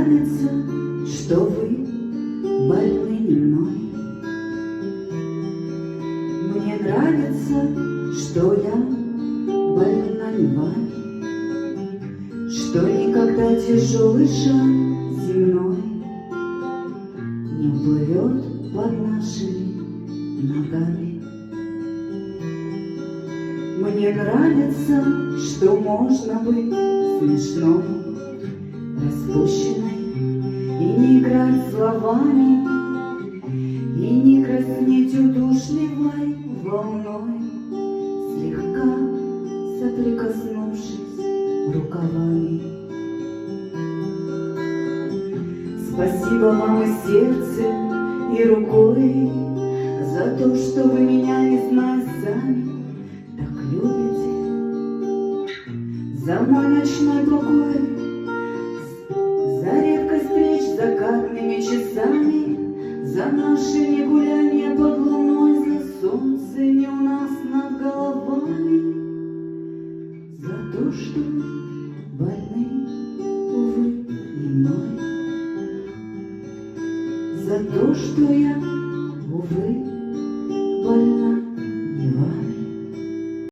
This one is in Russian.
нравится, что вы больны не мной. Мне нравится, что я больна не вами, что никогда тяжелый шаг земной не уплывет под нашими ногами. Мне нравится, что можно быть смешной, распущенной, и не играть словами, и не краснеть удушливой волной, слегка соприкоснувшись рукавами. Спасибо вам и сердцем, и рукой за то, что вы меня, не зная сами, так любите, за мой ночной покой, за редкость встреч закатными часами, за наши не гуляния под луной, за солнце не у нас над головами, за то, что больны, увы, не мной, за то, что я, увы,